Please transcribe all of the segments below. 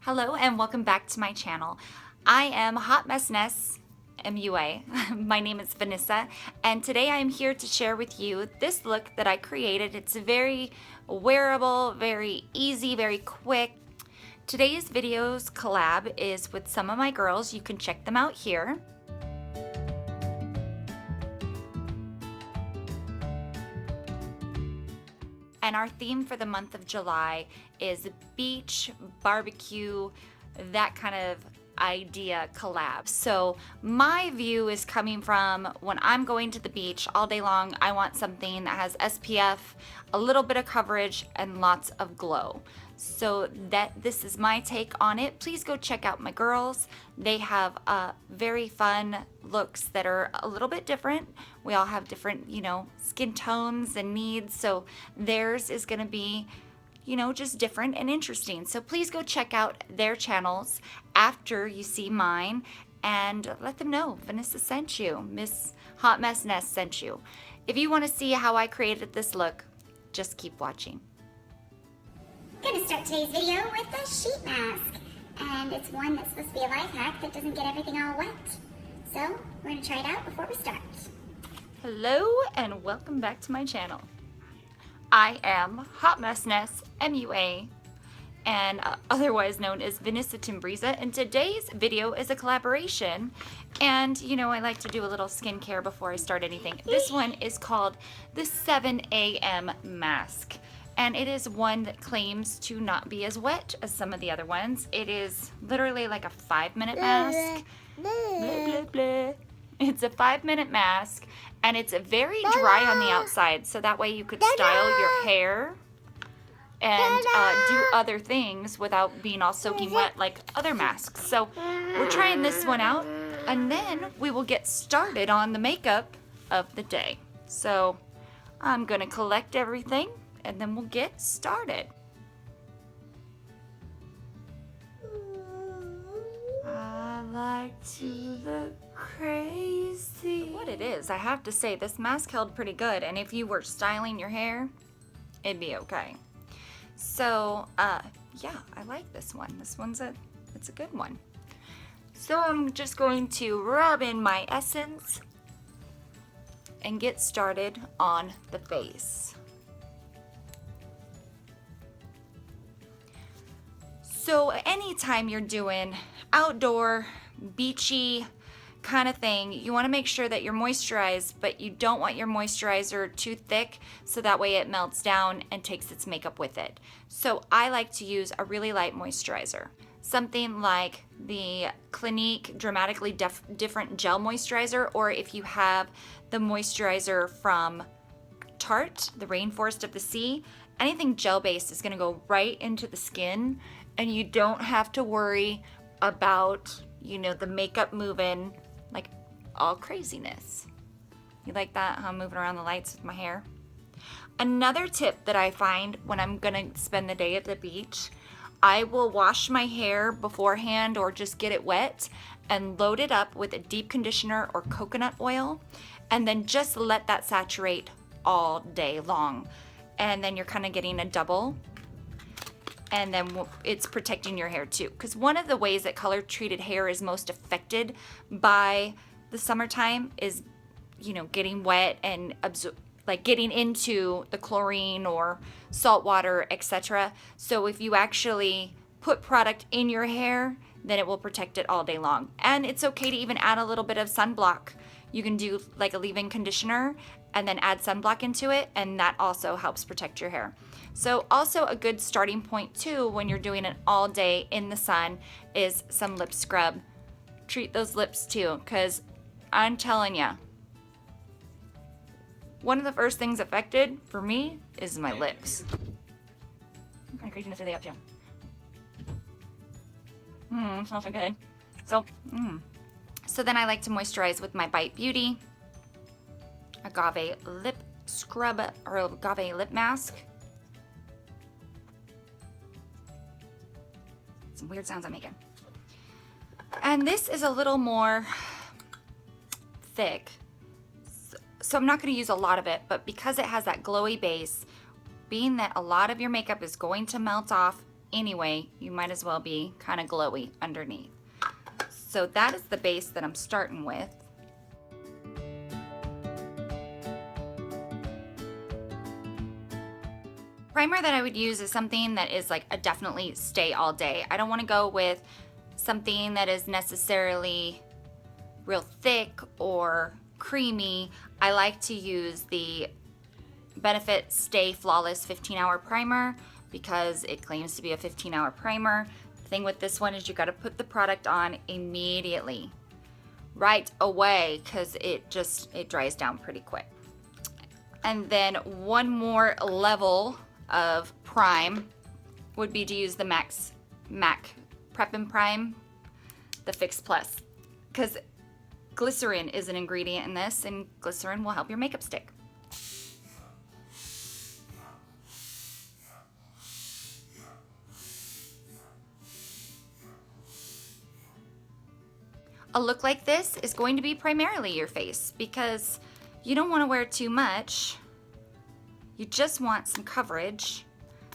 Hello and welcome back to my channel. I am Hot Mess Ness, MUA. My name is Vanessa, and today I am here to share with you this look that I created. It's very wearable, very easy, very quick. Today's video's collab is with some of my girls. You can check them out here. And our theme for the month of July is beach, barbecue, that kind of idea collab. So my view is coming from when I'm going to the beach all day long, I want something that has SPF, a little bit of coverage, and lots of glow. So this is my take on it. Please go check out my girls. They have very fun looks that are a little bit different. We all have different, skin tones and needs. So theirs is gonna be, just different and interesting. So please go check out their channels after you see mine and let them know Vanessa sent you. Miss Hot Mess Nest sent you. If you wanna see how I created this look, just keep watching. I'm going to start today's video with a sheet mask, and it's one that's supposed to be a life hack that doesn't get everything all wet. So we're going to try it out before we start. Hello and welcome back to my channel. I am Hot Mess Ness, MUA, and otherwise known as Vanessa Timbreza, and today's video is a collaboration. And I like to do a little skincare before I start anything. This one is called the 7 a.m. mask. And it is one that claims to not be as wet as some of the other ones. It is literally like a 5-minute mask. Blah, blah, blah. It's a 5-minute mask, and it's very dry on the outside, so that way you could style your hair and do other things without being all soaking wet like other masks. So we're trying this one out, and then we will get started on the makeup of the day. So I'm gonna collect everything, and then we'll get started. I like to look crazy. What it is, I have to say, this mask held pretty good, and if you were styling your hair, it'd be okay. So, yeah, I like this one. This one's it's a good one. So I'm just going to rub in my essence and get started on the face. So anytime you're doing outdoor, beachy kind of thing, you want to make sure that you're moisturized, but you don't want your moisturizer too thick, so that way it melts down and takes its makeup with it. So I like to use a really light moisturizer. Something like the Clinique Dramatically Different Gel Moisturizer, or if you have the moisturizer from Tarte, the Rainforest of the Sea, anything gel-based is going to go right into the skin, and you don't have to worry about, the makeup moving like all craziness. You like that, how I'm moving around the lights with my hair? Another tip that I find when I'm gonna spend the day at the beach, I will wash my hair beforehand or just get it wet and load it up with a deep conditioner or coconut oil, and then just let that saturate all day long. And then you're kind of getting a double, and then it's protecting your hair too. Because one of the ways that color treated hair is most affected by the summertime is, getting wet and getting into the chlorine or salt water, etc. So if you actually put product in your hair, then it will protect it all day long. And it's okay to even add a little bit of sunblock. You can do like a leave-in conditioner and then add sunblock into it, and that also helps protect your hair. So also a good starting point too when you're doing it all day in the sun is some lip scrub. Treat those lips too, because I'm telling you, one of the first things affected for me is my lips. What kind of craziness are they up to? Smells so good. So then I like to moisturize with my Bite Beauty Agave Lip Scrub or Agave Lip Mask. Some weird sounds I'm making. And this is a little more thick, so I'm not going to use a lot of it, but because it has that glowy base, being that a lot of your makeup is going to melt off anyway, you might as well be kind of glowy underneath. So that is the base that I'm starting with. Primer that I would use is something that is like a definitely stay all day. I don't want to go with something that is necessarily real thick or creamy. I like to use the Benefit Stay Flawless 15-hour primer because it claims to be a 15-hour primer. The thing with this one is you got to put the product on immediately, right away, because it dries down pretty quick. And then one more level of prime would be to use the MAC Prep and Prime, the Fix Plus, because glycerin is an ingredient in this, and glycerin will help your makeup stick. A look like this is going to be primarily your face because you don't want to wear too much. You just want some coverage.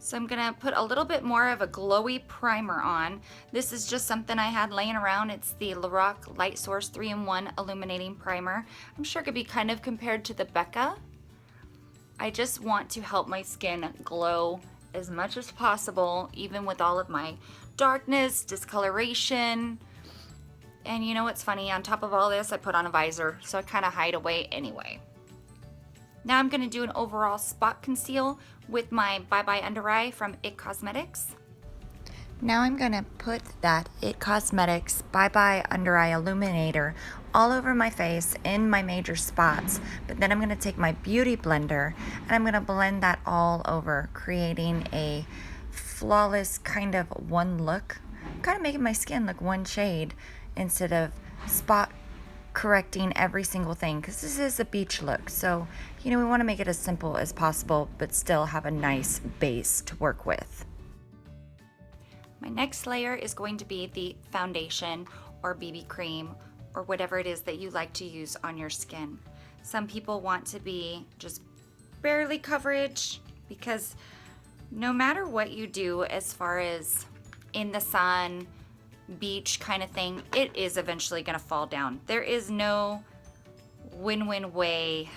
So I'm gonna put a little bit more of a glowy primer on. This is just something I had laying around. It's the Lorac Light Source 3-in-1 Illuminating Primer. I'm sure it could be kind of compared to the Becca. I just want to help my skin glow as much as possible, even with all of my darkness, discoloration. And you know what's funny? On top of all this, I put on a visor, so I kind of hide away anyway. Now I'm going to do an overall spot conceal with my Bye Bye Under Eye from IT Cosmetics. Now I'm going to put that IT Cosmetics Bye Bye Under Eye Illuminator all over my face in my major spots. But then I'm going to take my Beauty Blender and I'm going to blend that all over, creating a flawless kind of one look. Kind of making my skin look one shade instead of spot correcting every single thing, because this is a beach look. So, you know, we want to make it as simple as possible, but still have a nice base to work with. My next layer is going to be the foundation or BB cream or whatever it is that you like to use on your skin. Some people want to be just barely coverage, because no matter what you do as far as in the sun, beach kind of thing, it is eventually going to fall down. There is no win-win way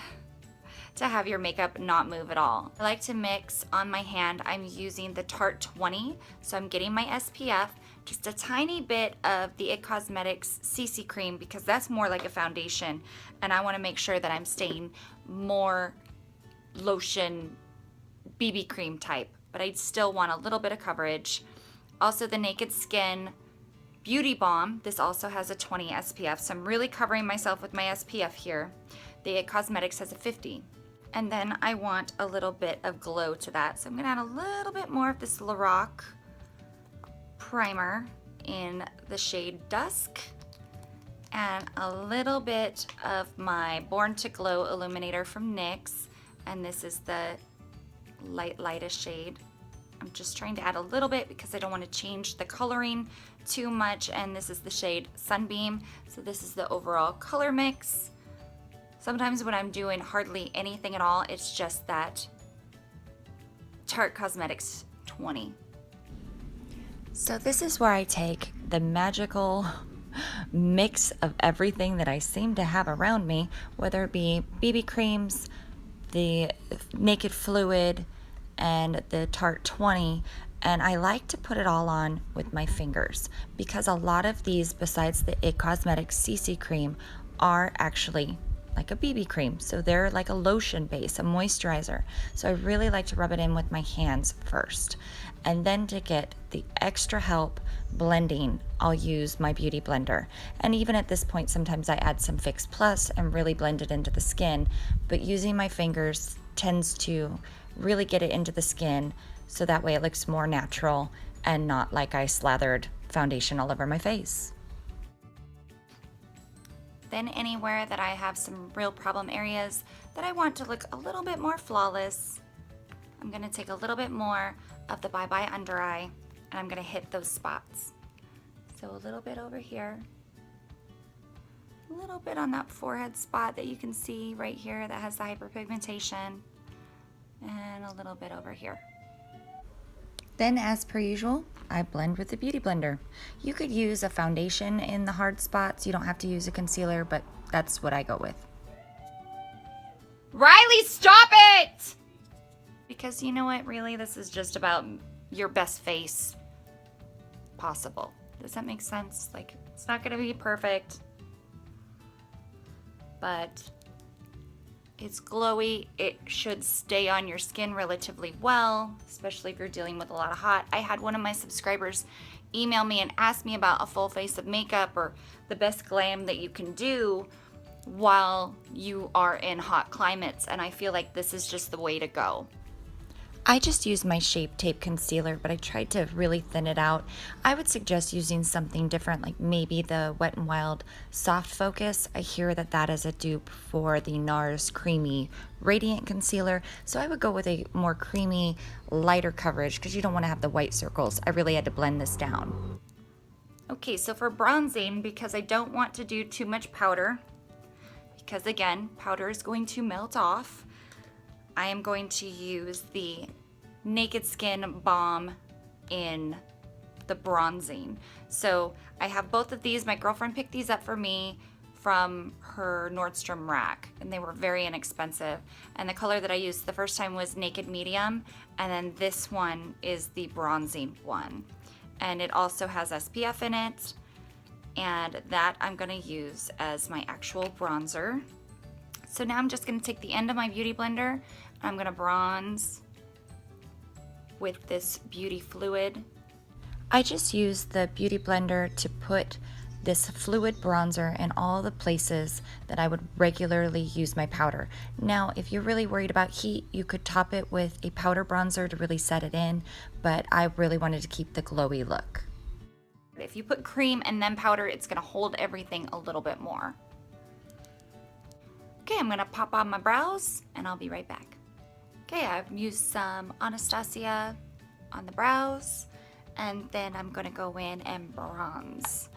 to have your makeup not move at all. I like to mix on my hand. I'm using the Tarte 20, so I'm getting my SPF, just a tiny bit of the IT Cosmetics CC cream, because that's more like a foundation, and I want to make sure that I'm staying more lotion BB cream type, but I still want a little bit of coverage. Also the Naked Skin Beauty Balm, this also has a 20 SPF, so I'm really covering myself with my SPF here. The IT Cosmetics has a 50. And then I want a little bit of glow to that, so I'm gonna add a little bit more of this Lorac primer in the shade Dusk, and a little bit of my Born to Glow Illuminator from NYX, and this is the lightest shade. I'm just trying to add a little bit because I don't want to change the coloring too much, and this is the shade Sunbeam. So this is the overall color mix. Sometimes when I'm doing hardly anything at all, it's just that Tarte Cosmetics 20. So this is where I take the magical mix of everything that I seem to have around me, whether it be BB creams, the Naked Fluid, and the Tarte 20, and I like to put it all on with my fingers, because a lot of these, besides the IT Cosmetics CC cream, are actually like a BB cream, so they're like a lotion base, a moisturizer. So I really like to rub it in with my hands first, and then to get the extra help blending, I'll use my Beauty Blender. And even at this point, sometimes I add some Fix Plus and really blend it into the skin, but using my fingers tends to really get it into the skin, so that way it looks more natural and not like I slathered foundation all over my face. Then anywhere that I have some real problem areas that I want to look a little bit more flawless, I'm going to take a little bit more of the Bye Bye Under Eye, and I'm going to hit those spots. So a little bit over here, a little bit on that forehead spot that you can see right here that has the hyperpigmentation, and a little bit over here. Then, as per usual, I blend with the Beauty Blender. You could use a foundation in the hard spots. You don't have to use a concealer, but that's what I go with. Riley, stop it! Because you know what, really, this is just about your best face possible. Does that make sense? Like, it's not gonna be perfect, but it's glowy. It should stay on your skin relatively well, especially if you're dealing with a lot of hot. I had one of my subscribers email me and ask me about a full face of makeup or the best glam that you can do while you are in hot climates, and I feel like this is just the way to go. I just used my Shape Tape concealer, but I tried to really thin it out. I would suggest using something different, like maybe the Wet n Wild Soft Focus. I hear that that is a dupe for the NARS Creamy Radiant Concealer, so I would go with a more creamy, lighter coverage because you don't want to have the white circles. I really had to blend this down. Okay, so for bronzing, because I don't want to do too much powder, because again, powder is going to melt off, I am going to use the Naked Skin Balm in the bronzing. So I have both of these. My girlfriend picked these up for me from her Nordstrom rack, and they were very inexpensive. And the color that I used the first time was Naked Medium, and then this one is the bronzing one. And it also has SPF in it, and that I'm gonna use as my actual bronzer. So now I'm just gonna take the end of my Beauty Blender, and I'm gonna bronze with this beauty fluid. I just used the Beauty Blender to put this fluid bronzer in all the places that I would regularly use my powder. Now, if you're really worried about heat, you could top it with a powder bronzer to really set it in, but I really wanted to keep the glowy look. If you put cream and then powder, it's gonna hold everything a little bit more. Okay, I'm gonna pop on my brows and I'll be right back. Okay, I've used some Anastasia on the brows, and then I'm gonna go in and bronze.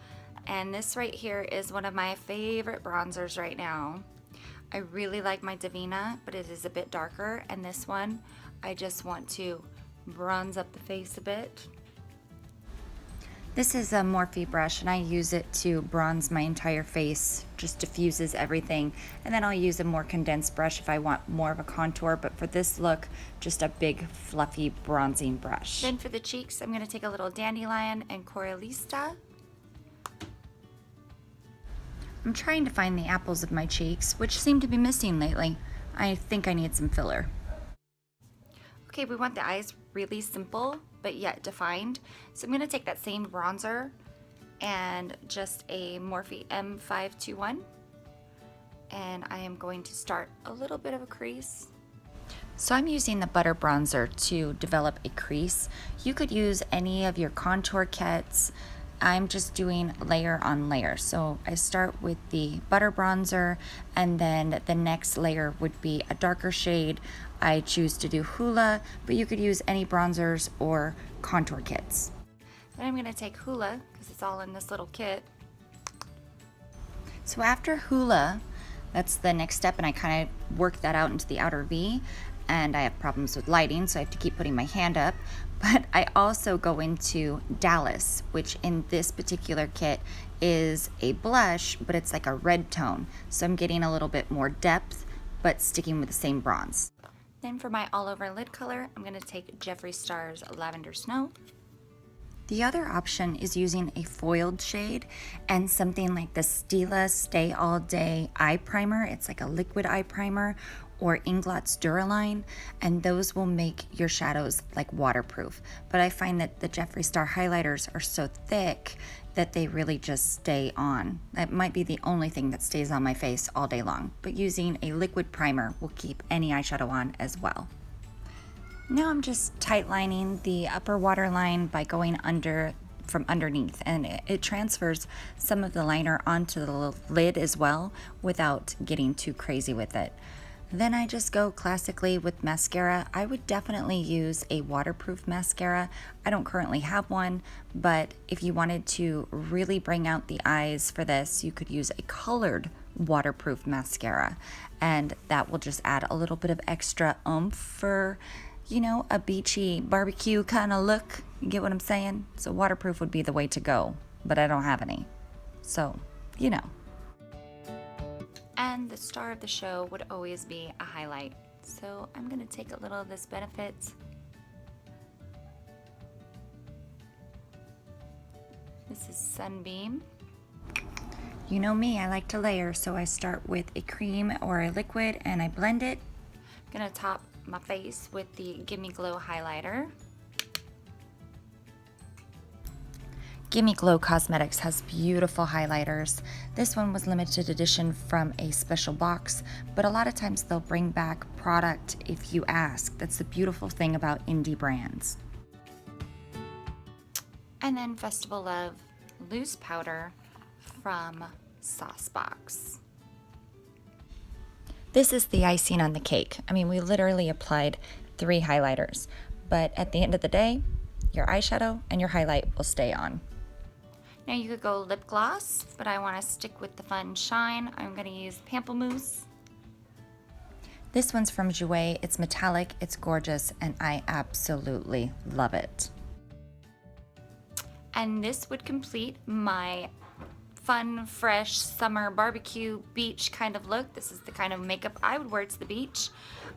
And this right here is one of my favorite bronzers right now. I really like my Davina, but it is a bit darker, and this one, I just want to bronze up the face a bit. This is a Morphe brush, and I use it to bronze my entire face, just diffuses everything. And then I'll use a more condensed brush if I want more of a contour, but for this look, just a big fluffy bronzing brush. Then for the cheeks, I'm gonna take a little Dandelion and Coralista. I'm trying to find the apples of my cheeks, which seem to be missing lately. I think I need some filler. Okay, we want the eyes really simple, but yet defined. So I'm gonna take that same bronzer and just a Morphe M521, and I am going to start a little bit of a crease. So I'm using the butter bronzer to develop a crease. You could use any of your contour kits. I'm just doing layer on layer. So I start with the butter bronzer, and then the next layer would be a darker shade. I choose to do Hoola, but you could use any bronzers or contour kits. Then I'm gonna take Hoola, because it's all in this little kit. So after Hoola, that's the next step, and I kind of work that out into the outer V, and I have problems with lighting, so I have to keep putting my hand up. But I also go into Dallas, which in this particular kit is a blush, but it's like a red tone. So I'm getting a little bit more depth, but sticking with the same bronze. Then for my all over lid color, I'm gonna take Jeffree Star's Lavender Snow. The other option is using a foiled shade and something like the Stila Stay All Day Eye Primer. It's like a liquid eye primer, or Inglot's Duraline, and those will make your shadows like waterproof. But I find that the Jeffree Star highlighters are so thick that they really just stay on. That might be the only thing that stays on my face all day long, but using a liquid primer will keep any eyeshadow on as well. Now I'm just tight lining the upper waterline by going from underneath, and it transfers some of the liner onto the lid as well without getting too crazy with it. Then I just go classically with mascara. I would definitely use a waterproof mascara. I don't currently have one, but if you wanted to really bring out the eyes for this, you could use a colored waterproof mascara, and that will just add a little bit of extra oomph for you know, a beachy barbecue kind of look. You get what I'm saying? So waterproof would be the way to go, but I don't have any. So, you know. And the star of the show would always be a highlight. So I'm gonna take a little of this Benefits. This is Sunbeam. You know me, I like to layer, so I start with a cream or a liquid and I blend it. I'm gonna top my face with the Gimme Glow highlighter. Gimme Glow Cosmetics has beautiful highlighters. This one was limited edition from a special box, but a lot of times they'll bring back product if you ask. That's the beautiful thing about indie brands. And then Festival Love Loose Powder from Saucebox. This is the icing on the cake. I mean, we literally applied 3 highlighters, but at the end of the day, your eyeshadow and your highlight will stay on. Now you could go lip gloss, but I want to stick with the fun shine. I'm going to use Pamplemousse. This one's from Jouer. It's metallic, it's gorgeous, and I absolutely love it. And this would complete my fun, fresh, summer barbecue beach kind of look. This is the kind of makeup I would wear to the beach.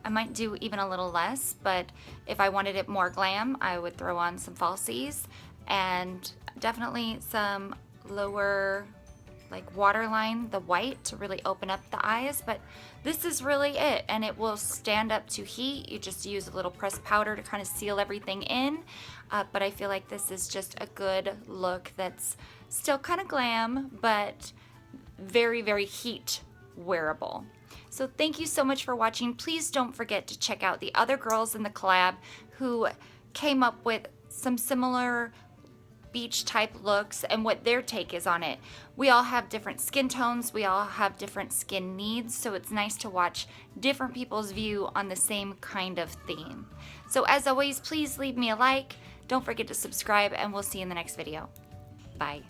I might do even a little less, but if I wanted it more glam, I would throw on some falsies and definitely some lower like waterline, the white, to really open up the eyes. But this is really it, and it will stand up to heat. You just use a little pressed powder to kind of seal everything in, but I feel like this is just a good look that's still kind of glam, but very, very heat wearable. So thank you so much for watching. Please don't forget to check out the other girls in the collab who came up with some similar beach type looks and what their take is on it. We all have different skin tones, we all have different skin needs, so it's nice to watch different people's view on the same kind of theme. So as always, please leave me a like, don't forget to subscribe, and we'll see you in the next video. Bye.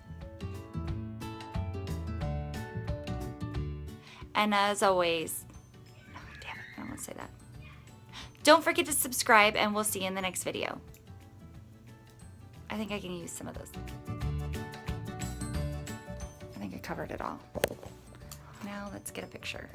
And as always, oh, damn it, I don't want to say that. Don't forget to subscribe, and we'll see you in the next video. I think I can use some of those. I think I covered it all. Now let's get a picture.